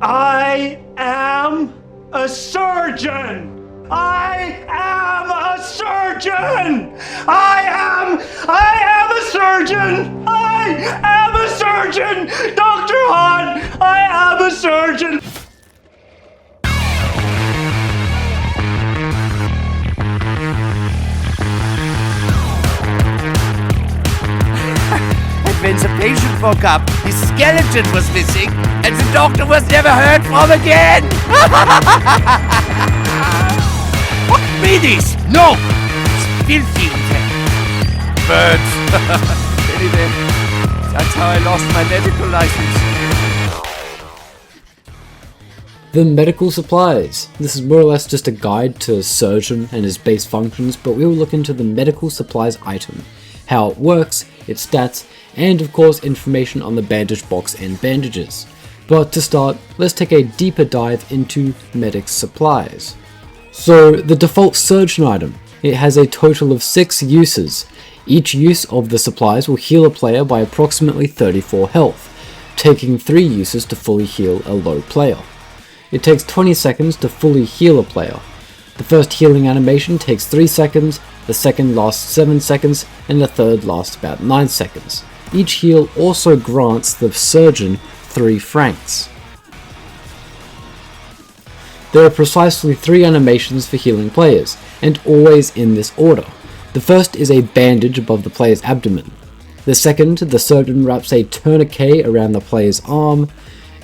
I am a surgeon! I am a surgeon! I am a surgeon! I am a surgeon! Dr. Hahn, I am a surgeon! When the patient woke up, his skeleton was missing, and the doctor was never heard from again! Babies! No! It's filthy birds! Anyway, that's how I lost my medical license. The medical supplies. This is more or less just a guide to a surgeon and his base functions, but we will look into the medical supplies item, how it works, its stats, and of course information on the bandage box and bandages. But to start, let's take a deeper dive into medic supplies. So the default surgeon item, it has a total of 6 uses. Each use of the supplies will heal a player by approximately 34 health, taking 3 uses to fully heal a low player. It takes 20 seconds to fully heal a player. The first healing animation takes 3 seconds, the second lasts 7 seconds, and the third lasts about 9 seconds. Each heal also grants the surgeon 3 francs. There are precisely 3 animations for healing players, and always in this order. The first is a bandage above the player's abdomen. The second, the surgeon wraps a tourniquet around the player's arm.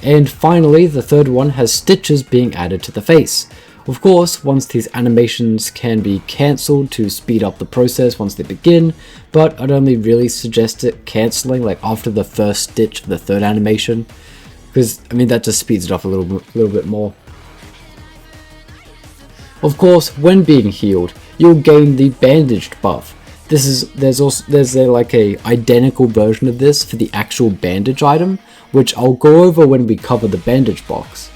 And finally, the third one has stitches being added to the face. Of course, once these animations can be cancelled to speed up the process once they begin, but I'd only really suggest it cancelling like after the first stitch of the third animation, because I mean that just speeds it up a little bit more. Of course, when being healed, you'll gain the Bandaged buff. There's like a identical version of this for the actual bandage item, which I'll go over when we cover the bandage box.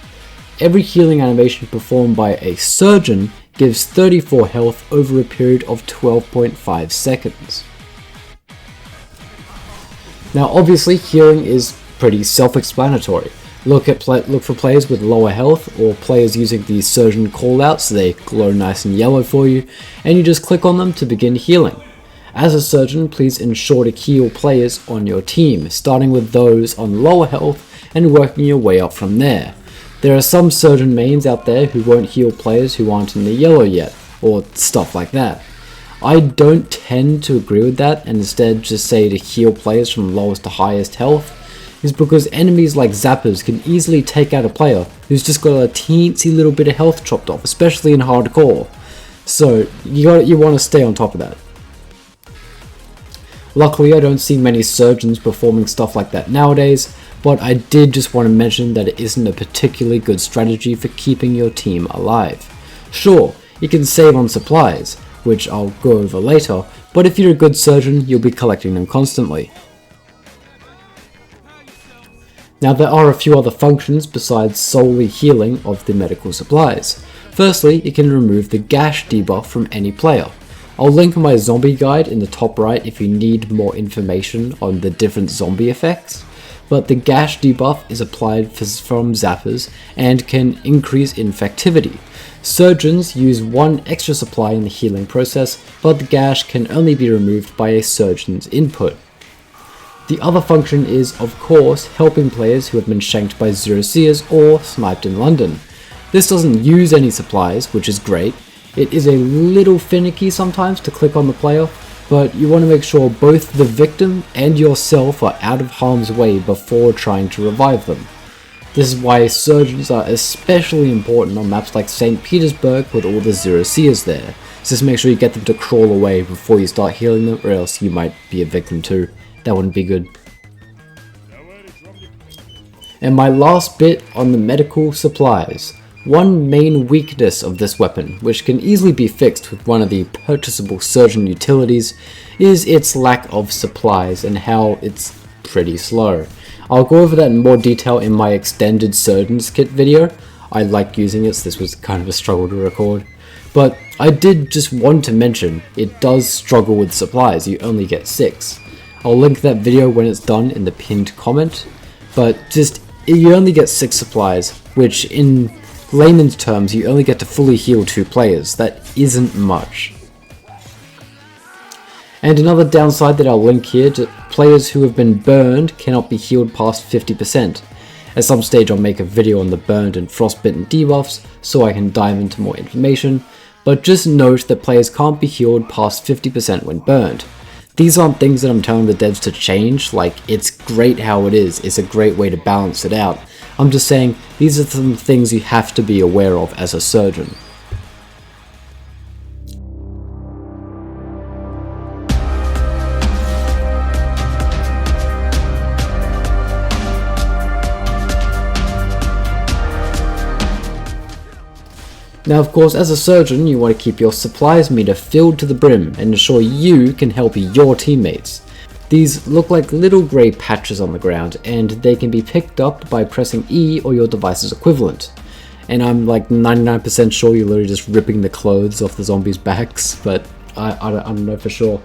Every healing animation performed by a surgeon gives 34 health over a period of 12.5 seconds. Now obviously healing is pretty self-explanatory. Look for players with lower health or players using the surgeon callouts so they glow nice and yellow for you, and you just click on them to begin healing. As a surgeon, please ensure to heal players on your team, starting with those on lower health and working your way up from there. There are some surgeon mains out there who won't heal players who aren't in the yellow yet, or stuff like that. I don't tend to agree with that and instead just say to heal players from lowest to highest health, is because enemies like zappers can easily take out a player who's just got a teensy little bit of health chopped off, especially in hardcore. So you want to stay on top of that. Luckily, I don't see many surgeons performing stuff like that nowadays, but I did just want to mention that it isn't a particularly good strategy for keeping your team alive. Sure, you can save on supplies, which I'll go over later, but if you're a good surgeon, you'll be collecting them constantly. Now there are a few other functions besides solely healing of the medical supplies. Firstly, you can remove the Gashed Debuff from any player. I'll link my zombie guide in the top right if you need more information on the different zombie effects, but the Gashed Debuff is applied from zappers and can increase infectivity. Surgeons use 1 extra supply in the healing process, but the gash can only be removed by a surgeon's input. The other function is, of course, helping players who have been shanked by Zuirassiers or sniped in London. This doesn't use any supplies, which is great. It is a little finicky sometimes to click on the player, but you want to make sure both the victim and yourself are out of harm's way before trying to revive them. This is why surgeons are especially important on maps like St. Petersburg with all the Zuirassiers there. So just make sure you get them to crawl away before you start healing them, or else you might be a victim too. That wouldn't be good. And my last bit on the medical supplies. One main weakness of this weapon, which can easily be fixed with one of the purchasable surgeon utilities, is its lack of supplies and how it's pretty slow. I'll go over that in more detail in my extended surgeon's kit video. I like using it, so this was kind of a struggle to record. But I did just want to mention, it does struggle with supplies, you only get 6. I'll link that video when it's done in the pinned comment, but just you only get 6 supplies, which in layman's terms you only get to fully heal 2 players. That isn't much. And another downside that I'll link here, to players who have been burned cannot be healed past 50%. At some stage I'll make a video on the burned and frostbitten debuffs so I can dive into more information, but just note that players can't be healed past 50% when burned. These aren't things that I'm telling the devs to change, like it's great how it is, it's a great way to balance it out. I'm just saying these are some things you have to be aware of as a surgeon. Now of course, as a surgeon you want to keep your supplies meter filled to the brim and ensure you can help your teammates. These look like little grey patches on the ground and they can be picked up by pressing E or your device's equivalent. And I'm like 99% sure you're literally just ripping the clothes off the zombies' backs, but I don't know for sure.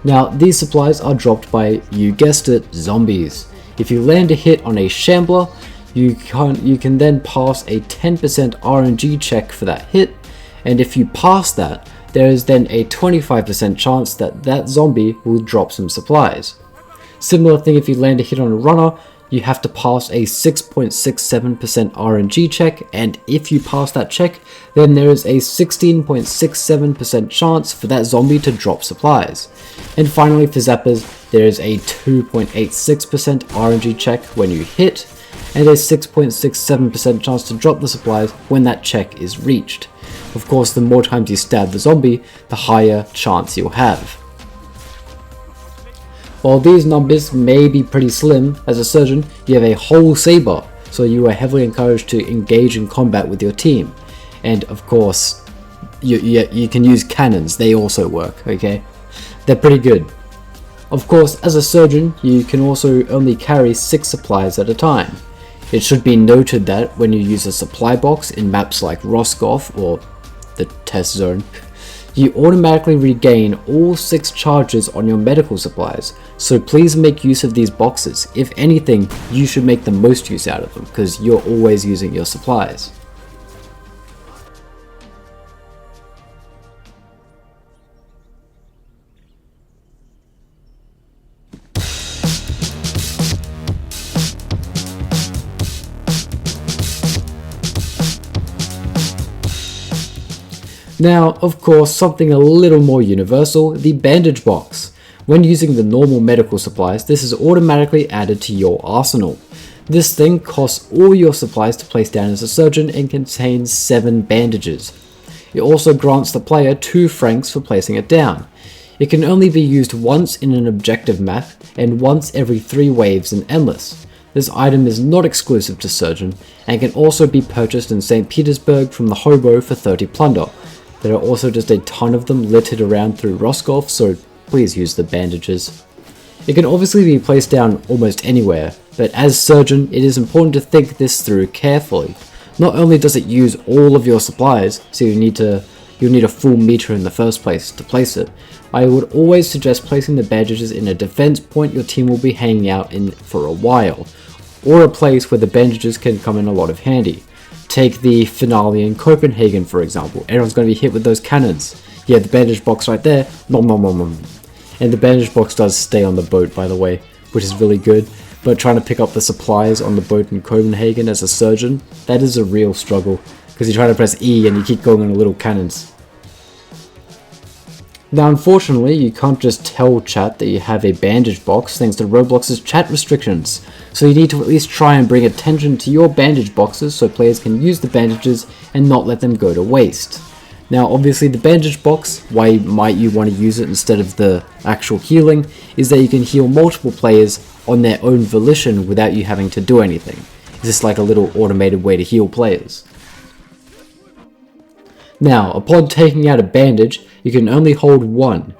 Now these supplies are dropped by, you guessed it, zombies. If you land a hit on a shambler, you can then pass a 10% RNG check for that hit, and if you pass that, there is then a 25% chance that that zombie will drop some supplies. Similar thing if you land a hit on a runner, you have to pass a 6.67% RNG check, and if you pass that check, then there is a 16.67% chance for that zombie to drop supplies. And finally for zappers, there is a 2.86% RNG check when you hit, and a 6.67% chance to drop the supplies when that check is reached. Of course, the more times you stab the zombie, the higher chance you'll have. While these numbers may be pretty slim, as a surgeon, you have a whole saber, so you are heavily encouraged to engage in combat with your team. And of course, you can use cannons, they also work, okay? They're pretty good. Of course, as a surgeon, you can also only carry 6 supplies at a time. It should be noted that when you use a supply box in maps like Roscoff or the test zone, you automatically regain all 6 charges on your medical supplies, so please make use of these boxes. If anything, you should make the most use out of them, because you're always using your supplies. Now, of course, something a little more universal, the Bandage Box. When using the normal medical supplies, this is automatically added to your arsenal. This thing costs all your supplies to place down as a surgeon and contains 7 bandages. It also grants the player 2 francs for placing it down. It can only be used once in an objective map and once every 3 waves in Endless. This item is not exclusive to Surgeon and can also be purchased in St. Petersburg from the Hobo for 30 plunder. There are also just a ton of them littered around through Roscoff, so please use the bandages. It can obviously be placed down almost anywhere, but as Surgeon, it is important to think this through carefully. Not only does it use all of your supplies, so you'll need a full meter in the first place to place it, I would always suggest placing the bandages in a defense point your team will be hanging out in for a while, or a place where the bandages can come in a lot of handy. Take the finale in Copenhagen for example, everyone's going to be hit with those cannons. Yeah, the bandage box right there, nom nom nom nom. And the bandage box does stay on the boat by the way, which is really good, but trying to pick up the supplies on the boat in Copenhagen as a surgeon, that is a real struggle, because you're trying to press E and you keep going on little cannons. Now unfortunately, you can't just tell chat that you have a bandage box thanks to Roblox's chat restrictions, so you need to at least try and bring attention to your bandage boxes so players can use the bandages and not let them go to waste. Now obviously the bandage box, why might you want to use it instead of the actual healing, is that you can heal multiple players on their own volition without you having to do anything. It's just like a little automated way to heal players. Now, upon taking out a bandage, you can only hold 1.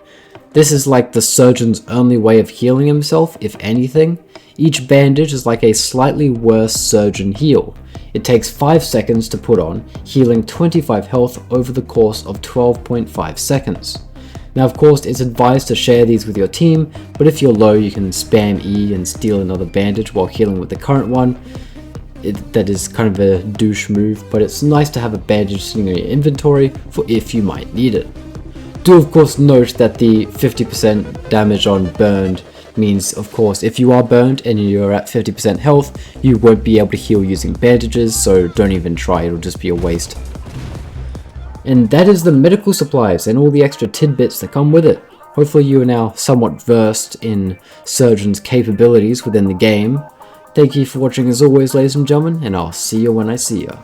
This is like the surgeon's only way of healing himself, if anything. Each bandage is like a slightly worse surgeon heal. It takes 5 seconds to put on, healing 25 health over the course of 12.5 seconds. Now of course it's advised to share these with your team, but if you're low you can spam E and steal another bandage while healing with the current one. that is kind of a douche move, but it's nice to have a bandage sitting in your inventory for if you might need it. Do of course note that the 50% damage on burned means, of course, if you are burned and you're at 50% health, you won't be able to heal using bandages, so don't even try, it'll just be a waste. And that is the medical supplies and all the extra tidbits that come with it. Hopefully you are now somewhat versed in Surgeon's capabilities within the game. Thank you for watching as always, ladies and gentlemen, and I'll see you when I see you.